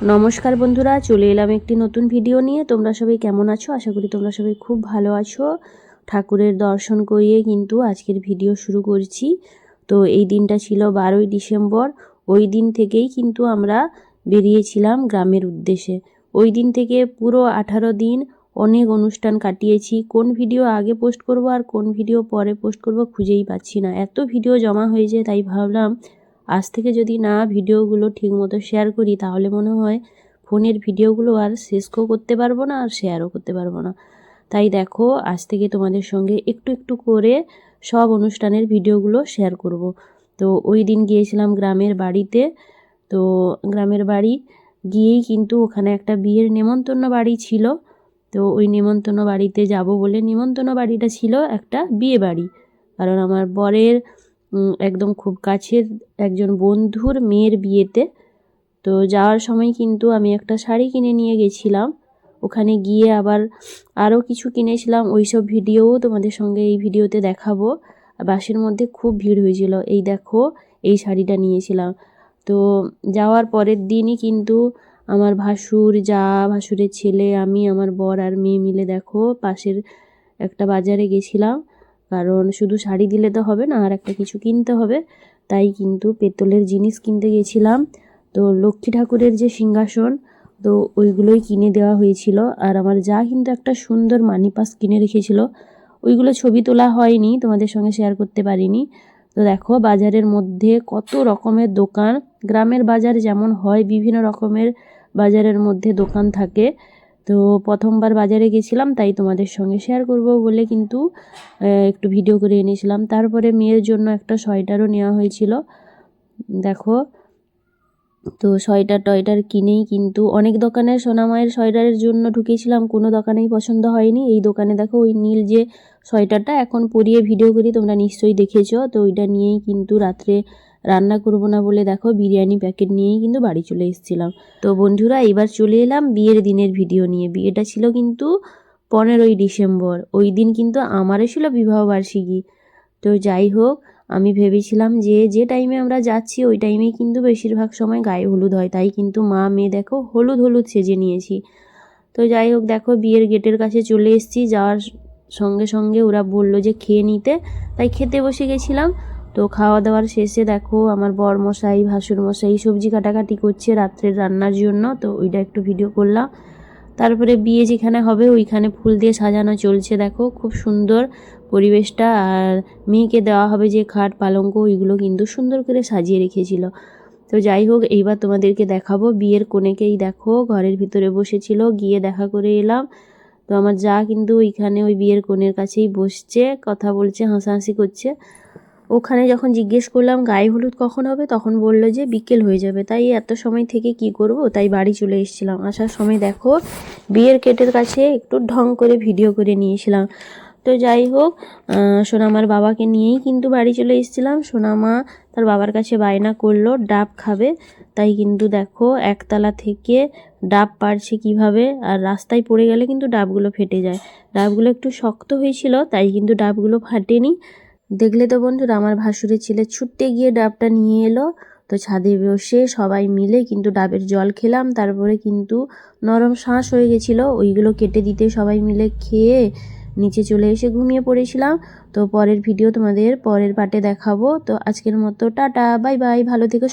নমস্কার বন্ধুরা, চলে এলাম একটি নতুন ভিডিও নিয়ে। তোমরা সবাই কেমন আছো? আশা করি তোমরা সবাই খুব ভালো আছো। ঠাকুরের দর্শন করিয়ে কিন্তু আজকের ভিডিও শুরু করছি। তো এই দিনটা ছিল 12ই ডিসেম্বর। ওই দিন থেকেই কিন্তু আমরা বেরিয়েছিলাম গ্রামের উদ্দেশ্যে। ওই দিন থেকে পুরো 18 দিন অনেক অনুষ্ঠান কাটিয়েছি। কোন ভিডিও আগে পোস্ট করব আর কোন ভিডিও পরে পোস্ট করব খুঁজেই পাচ্ছি না। এত ভিডিও জমা হয়েছে, তাই ভাবলাম আজ থেকে যদি না ভিডিওগুলো ঠিকমতো শেয়ার করি তাহলে মনে হয় ফোনের ভিডিওগুলো আর শেষও করতে পারবো না আর শেয়ারও করতে পারবো না। তাই দেখো, আজ থেকে তোমাদের সঙ্গে একটু একটু করে সব অনুষ্ঠানের ভিডিওগুলো শেয়ার করব। তো ওই দিন গিয়েছিলাম গ্রামের বাড়িতে। তো গ্রামের বাড়ি গিয়েই কিন্তু ওখানে একটা বিয়ের নেমন্তন্ন বাড়ি ছিল। তো ওই নেমন্তন্ন বাড়িতে যাব বলে, নেমন্তন্ন বাড়িটা ছিল একটা বিয়ে বাড়ি, কারণ আমার বরের একদম খুব কাছের একজন বন্ধুর মেয়ের বিয়েতে। তো যাওয়ার সময় কিন্তু আমি একটা শাড়ি কিনে নিয়ে গেছিলাম। ওখানে গিয়ে আবার আরও কিছু কিনেছিলাম, ওইসব ভিডিওও তোমাদের সঙ্গে এই ভিডিওতে দেখাবো। বাসের মধ্যে খুব ভিড় হয়েছিল। এই দেখো, এই শাড়িটা নিয়েছিলাম। তো যাওয়ার পরের দিনই কিন্তু আমার ভাসুর, ভাসুরের ছেলে, আমি, আমার বর আর মেয়ে মিলে দেখো পাশের একটা বাজারে গেছিলাম। কারণ শুধু শাড়ি দিলে তো হবে না, আর একটা কিছু কিনতে হবে। তাই কিন্তু পেতলের জিনিস কিনতে গেছিলাম। তো লক্ষ্মী ঠাকুরের যে সিংহাসন, তো ওইগুলোই কিনে দেওয়া হয়েছিল। আর আমার কিন্তু একটা সুন্দর মানি পার্স কিনে রেখেছিল। ওইগুলো ছবি তোলা হয়নি, তোমাদের সঙ্গে শেয়ার করতে পারিনি। তো দেখো, বাজারের মধ্যে কত রকমের দোকান। গ্রামের বাজার যেমন হয়, বিভিন্ন রকমের বাজারের মধ্যে দোকান থাকে। তো প্রথমবার বাজারে গেছিলাম, তাই তোমাদের সঙ্গে শেয়ার করব বলে কিন্তু একটু ভিডিও করে এনেছিলাম। তারপরে মেয়ের জন্য একটা সোয়েটারও নেওয়া হয়েছিল। দেখো, তো সোয়েটার কিনেই কিন্তু অনেক দোকানে সোনামায়ের সোয়েটারের জন্য ঢুকেছিলাম, কোনো দোকানেই পছন্দ হয়নি। এই দোকানে দেখো, ওই নীল যে সোয়েটারটা এখন পরিয়ে ভিডিও করি, তোমরা নিশ্চয়ই দেখেছো। তো ওইটা নিয়েই কিন্তু রাত্রে রান্না করব না বলে দেখো বিরিয়ানি প্যাকেট নিয়েই কিন্তু বাড়ি চলে এসেছিলাম। তো বন্ধুরা, এবার চলে এলাম বিয়ের দিনের ভিডিও নিয়ে। বিয়েটা ছিল কিন্তু 15ই ডিসেম্বর। ওই দিন কিন্তু আমারও ছিল বিবাহবার্ষিকী। তো যাই হোক, আমি ভেবেছিলাম যে যে টাইমে আমরা যাচ্ছি ওই টাইমেই কিন্তু বেশিরভাগ সময় গায়ে হলুদ হয়, তাই কিন্তু মা মেয়ে দেখো হলুদ হলুদ সেজে নিয়েছি। তো যাই হোক, দেখো বিয়ের গেটের কাছে চলে এসেছি। যাওয়ার সঙ্গে সঙ্গে ওরা বলল যে খেয়ে নিতে, তাই খেতে বসে গেছিলাম। তো খাওয়া দাওয়ার শেষে দেখো আমার বর মশাই, ভাসুর মশাই সবজি কাটাকাটি করছে রাত্রের রান্নার জন্য। তো ওইটা একটু ভিডিও করলাম। তারপরে বিয়ে যেখানে হবে ওইখানে ফুল দিয়ে সাজানো চলছে। দেখো খুব সুন্দর পরিবেশটা। আর মেয়েকে দেওয়া হবে যে খাট পালঙ্ক, ওইগুলো কিন্তু সুন্দর করে সাজিয়ে রেখেছিল। তো যাই হোক, এইবার তোমাদেরকে দেখাবো বিয়ের কনেকেই। দেখো ঘরের ভিতরে বসেছিল, গিয়ে দেখা করে এলাম। তো আমার কিন্তু ওইখানে ওই বিয়ের কনের কাছেই বসছে, কথা বলছে, হাসাহাসি করছে। ওখানে যখন জিজ্ঞেস করলাম গায়ে হলুদ কখন হবে, তখন বলল যে বিকেল হয়ে যাবে। তাই এত সময় থেকে কি করব, তাই বাড়ি চলে এসেছিলাম। আসার সময় দেখো বিয়ের গেটের কাছে একটু ঢং করে ভিডিও করে নিয়েছিলাম। তো যাই হোক, সোনামার বাবাকে নিয়েই কিন্তু বাড়ি চলে এসেছিলাম। সোনামা তার বাবার কাছে বায়না করলো ডাব খাবে, তাই কিন্তু দেখো একতলা থেকে ডাব পাড়ছে কিভাবে। আর রাস্তায় পড়ে গেলে কিন্তু ডাবগুলো ফেটে যায়। ডাবগুলো একটু শক্ত হয়েছিল, তাই কিন্তু ডাবগুলো ফাটেনি। দেখলে তো বন্ধুরা, আমার ভাসুরের ছেলে ছুটতে গিয়ে ডাবটা নিয়ে এলো। তো ছাদে বসে সবাই মিলে কিন্তু ডাবের জল খেলাম। তারপরে কিন্তু নরম শাঁস হয়ে গেছিলো, ওইগুলো কেটে দিতে সবাই মিলে খেয়ে নিচে চলে এসে ঘুমিয়ে পড়েছিলাম। তো পরের ভিডিও তোমাদের পরের পার্টে দেখাবো। তো আজকের মতো টাটা, বাই বাই, ভালো থেকো।